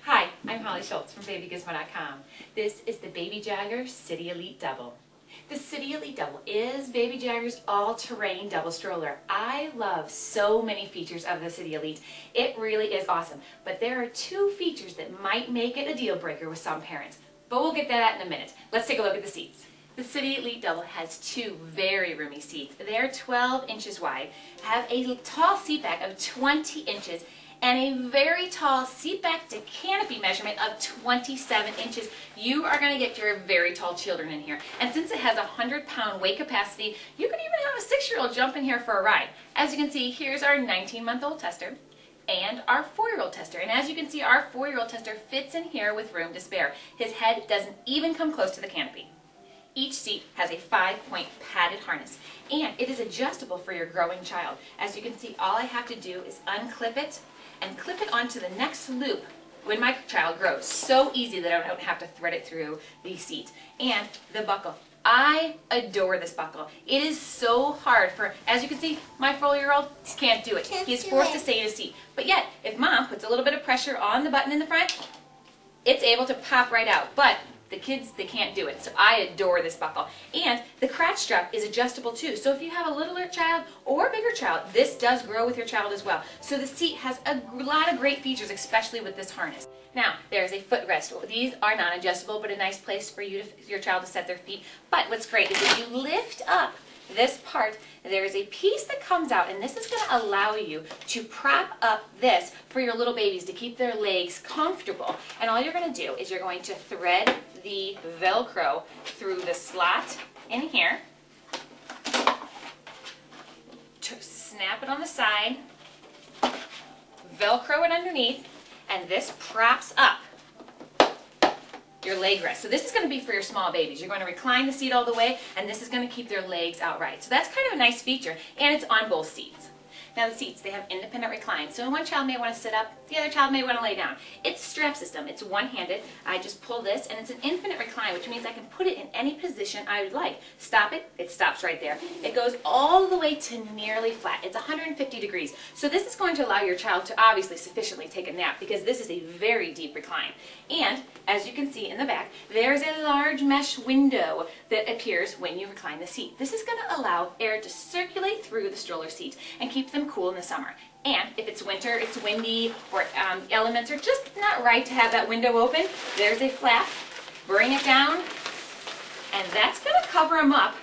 Hi, I'm Holly Schultz from BabyGizmo.com. This is the Baby Jogger City Elite Double. The City Elite Double is Baby Jogger's all-terrain double stroller. I love so many features of the City Elite. It really is awesome. But there are two features that might make it a deal breaker with some parents. But we'll get to that in a minute. Let's take a look at the seats. The City Elite Double has two very roomy seats. They're 12 inches wide, have a tall seat back of 20 inches, and a very tall seat back to canopy measurement of 27 inches. You are going to get your very tall children in here. And since it has a 100-pound weight capacity, you can even have a 6-year-old jump in here for a ride. As you can see, here's our 19-month-old tester and our 4-year-old tester. And as you can see, our 4-year-old tester fits in here with room to spare. His head doesn't even come close to the canopy. Each seat has a 5-point padded harness, and it is adjustable for your growing child. As you can see, all I have to do is unclip it and clip it onto the next loop when my child grows. So easy that I don't have to thread it through the seat. And the buckle. I adore this buckle. It is so hard for, as you can see, my 4-year-old can't do it. He's forced to stay in his seat. But yet, if mom puts a little bit of pressure on the button in the front, it's able to pop right out. But the kids, they can't do it. So I adore this buckle. And the crotch strap is adjustable too. So if you have a littler child or a bigger child, this does grow with your child as well. So the seat has a lot of great features, especially with this harness. Now, there's a footrest. These are non-adjustable, but a nice place for your child to set their feet. But what's great is if you lift up this part, there's a piece that comes out, and this is going to allow you to prop up this for your little babies to keep their legs comfortable. And all you're going to do is you're going to thread the Velcro through the slot in here, to snap it on the side, Velcro it underneath, and this props up your leg rest. So this is going to be for your small babies. You're going to recline the seat all the way, and this is going to keep their legs outright. So that's kind of a nice feature, and it's on both seats. Now the seats, they have independent recline. So one child may want to sit up, the other child may want to lay down. It's strap system. It's one-handed. I just pull this, and it's an infinite recline, which means I can put it in any position I would like. Stop it, it stops right there. It goes all the way to nearly flat. It's 150 degrees. So this is going to allow your child to obviously sufficiently take a nap, because this is a very deep recline. And as you can see in the back, there's a large mesh window that appears when you recline the seat. This is going to allow air to circulate through the stroller seat and keep them cool in the summer. And if it's winter, it's windy, or elements are just not right to have that window open, there's a flap. Bring it down, and that's going to cover them up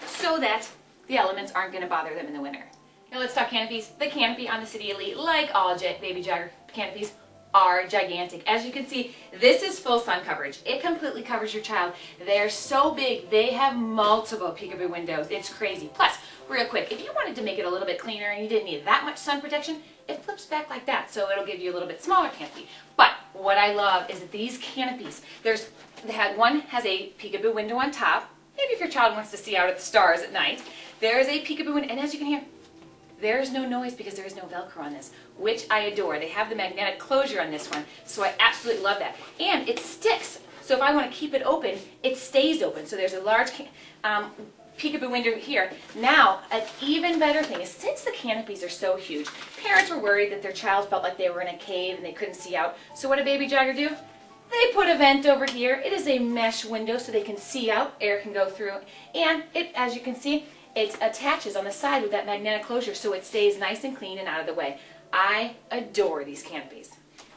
so that the elements aren't going to bother them in the winter. Now let's talk canopies. The canopy on the City Elite, like all Baby Jogger canopies, are gigantic. As you can see, this is full sun coverage. It completely covers your child. They're so big, they have multiple peekaboo windows. It's crazy. Plus, real quick, if you wanted to make it a little bit cleaner and you didn't need that much sun protection, it flips back like that, so it'll give you a little bit smaller canopy. But what I love is that these canopies, one has a peekaboo window on top. Maybe if your child wants to see out at the stars at night. There's a peekaboo window, and as you can hear, there's no noise because there is no Velcro on this, which I adore. They have the magnetic closure on this one, so I absolutely love that. And it sticks, so if I want to keep it open, it stays open. So there's a large peekaboo window here. Now, an even better thing is, since the canopies are so huge, parents were worried that their child felt like they were in a cave and they couldn't see out. So what did Baby Jogger do? They put a vent over here. It is a mesh window so they can see out, air can go through, and it, as you can see, it attaches on the side with that magnetic closure so it stays nice and clean and out of the way. I adore these canopies.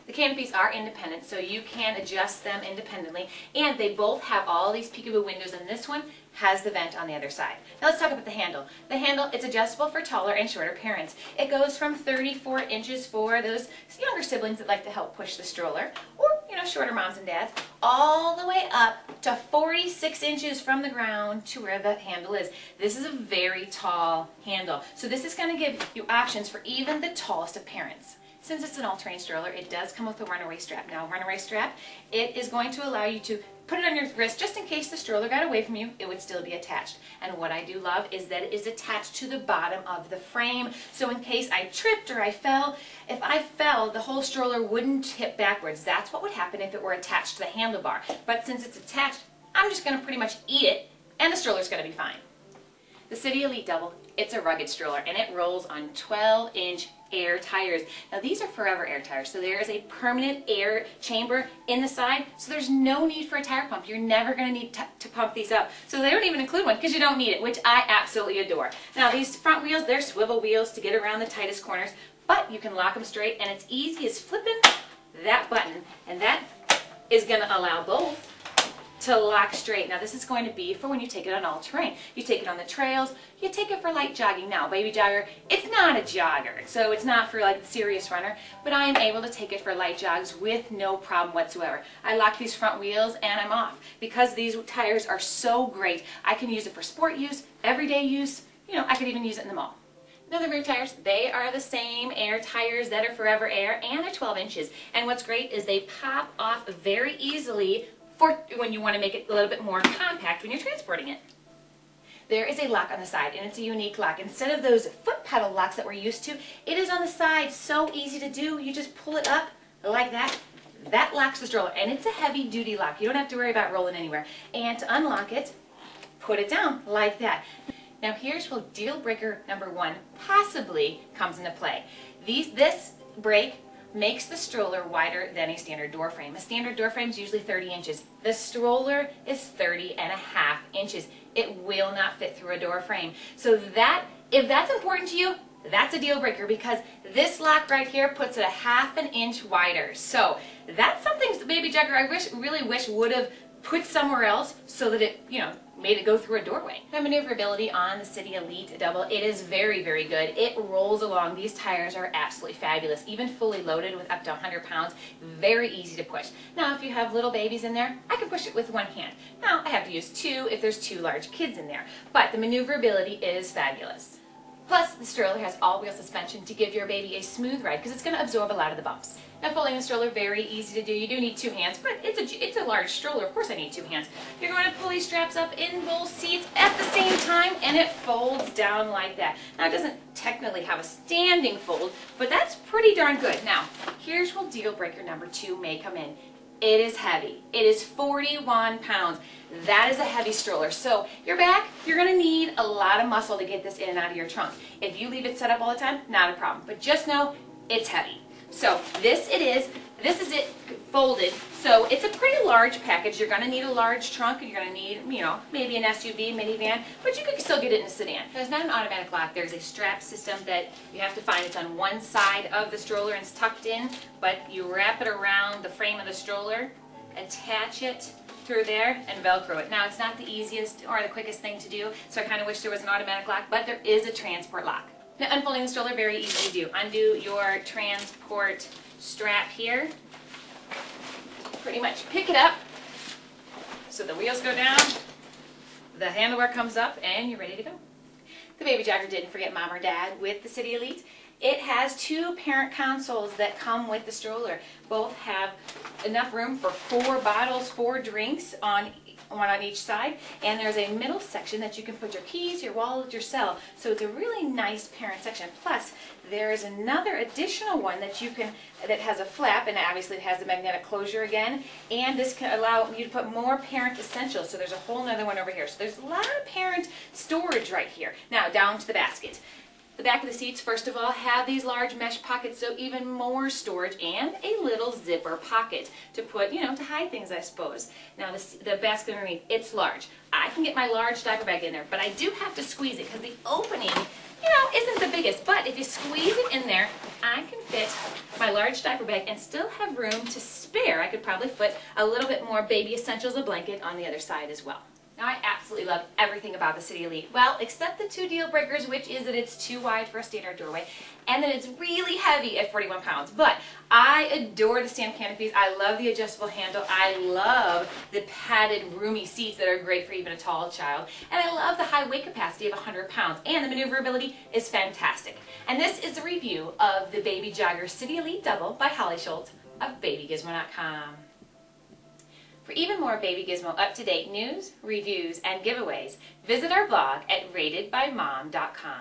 The canopies are independent, so you can adjust them independently, and they both have all these peekaboo windows, and this one has the vent on the other side. Now let's talk about the handle. The handle, it's adjustable for taller and shorter parents. It goes from 34 inches for those younger siblings that like to help push the stroller, or shorter moms and dads, all the way up to 46 inches from the ground to where the handle is. This is a very tall handle, so this is going to give you options for even the tallest of parents. Since it's an all-terrain stroller, it does come with a runaway strap. Now, a runaway strap, it is going to allow you to put it on your wrist just in case the stroller got away from you, it would still be attached. And what I do love is that it is attached to the bottom of the frame. So in case I tripped or I fell, if I fell, the whole stroller wouldn't tip backwards. That's what would happen if it were attached to the handlebar. But since it's attached, I'm just going to pretty much eat it, and the stroller's going to be fine. The City Elite Double, it's a rugged stroller, and it rolls on 12-inch air tires. Now these are forever air tires, so there is a permanent air chamber in the side, so there's no need for a tire pump. You're never going to need to pump these up. So they don't even include one because you don't need it, which I absolutely adore. Now these front wheels, they're swivel wheels to get around the tightest corners, but you can lock them straight, and it's easy as flipping that button, and that is going to allow both to lock straight. Now this is going to be for when you take it on all terrain. You take it on the trails, you take it for light jogging. Now Baby Jogger, it's not a jogger, so it's not for like the serious runner, but I am able to take it for light jogs with no problem whatsoever. I lock these front wheels and I'm off. Because these tires are so great, I can use it for sport use, everyday use, you know, I could even use it in the mall. Now the rear tires, they are the same air tires that are forever air, and they're 12 inches. And what's great is they pop off very easily for when you want to make it a little bit more compact when you're transporting it. There is a lock on the side, and it's a unique lock. Instead of those foot pedal locks that we're used to, it is on the side. So easy to do. You just pull it up like that. That locks the stroller, and it's a heavy duty lock. You don't have to worry about rolling anywhere. And to unlock it, put it down like that. Now here's where deal breaker number 1 possibly comes into play. This brake makes the stroller wider than a standard door frame. A standard door frame is usually 30 inches. The stroller is 30 and a half inches. It will not fit through a door frame. So that, if that's important to you, that's a deal breaker, because this lock right here puts it a half an inch wider. So that's something Baby Jogger I really wish would have put somewhere else so that it, you know, made it go through a doorway. The maneuverability on the City Elite Double, it is very, very good. It rolls along. These tires are absolutely fabulous. Even fully loaded with up to 100 pounds, very easy to push. Now, if you have little babies in there, I can push it with one hand. Now, I have to use 2 if there's 2 large kids in there, but the maneuverability is fabulous. Plus, the stroller has all-wheel suspension to give your baby a smooth ride because it's going to absorb a lot of the bumps. Now, folding the stroller, very easy to do. You do need 2 hands, but it's a large stroller. Of course I need 2 hands. You're going to pull these straps up in both seats at the same time, and it folds down like that. Now, it doesn't technically have a standing fold, but that's pretty darn good. Now, here's where deal breaker number 2 may come in. It is heavy. It is 41 pounds. That is a heavy stroller. So your back, you're going to need a lot of muscle to get this in and out of your trunk. If you leave it set up all the time, not a problem. But just know it's heavy. So this is it folded. So it's a pretty large package. You're going to need a large trunk, and you're going to need, you know, maybe an SUV, minivan, but you could still get it in a sedan. There's not an automatic lock. There's a strap system that you have to find. It's on one side of the stroller and it's tucked in, but you wrap it around the frame of the stroller, attach it through there, and Velcro it. Now, it's not the easiest or the quickest thing to do, so I kind of wish there was an automatic lock, but there is a transport lock. Now, unfolding the stroller, very easy to do. Undo your transport strap here. Pretty much pick it up so the wheels go down, the handlebar comes up, and you're ready to go. The Baby Jogger didn't forget Mom or Dad with the City Elite. It has 2 parent consoles that come with the stroller. Both have enough room for 4 bottles, 4 drinks, one on each side, and there's a middle section that you can put your keys, your wallet, your cell. So it's a really nice parent section. Plus, there is another additional one that that has a flap, and obviously it has the magnetic closure again, and this can allow you to put more parent essentials. So there's a whole nother one over here. So there's a lot of parent storage right here. Now, down to the basket. The back of the seats, first of all, have these large mesh pockets, so even more storage, and a little zipper pocket to put, you know, to hide things, I suppose. Now, the basket underneath, it's large. I can get my large diaper bag in there, but I do have to squeeze it because the opening, you know, isn't the biggest. But if you squeeze it in there, I can fit my large diaper bag and still have room to spare. I could probably put a little bit more baby essentials, a blanket, on the other side as well. Now, I absolutely love everything about the City Elite. Well, except the 2 deal breakers, which is that it's too wide for a standard doorway, and that it's really heavy at 41 pounds. But I adore the stand canopies. I love the adjustable handle. I love the padded, roomy seats that are great for even a tall child. And I love the high weight capacity of 100 pounds. And the maneuverability is fantastic. And this is a review of the Baby Jogger City Elite Double by Holly Schultz of BabyGizmo.com. For even more Baby Gizmo up-to-date news, reviews, and giveaways, visit our blog at ratedbymom.com.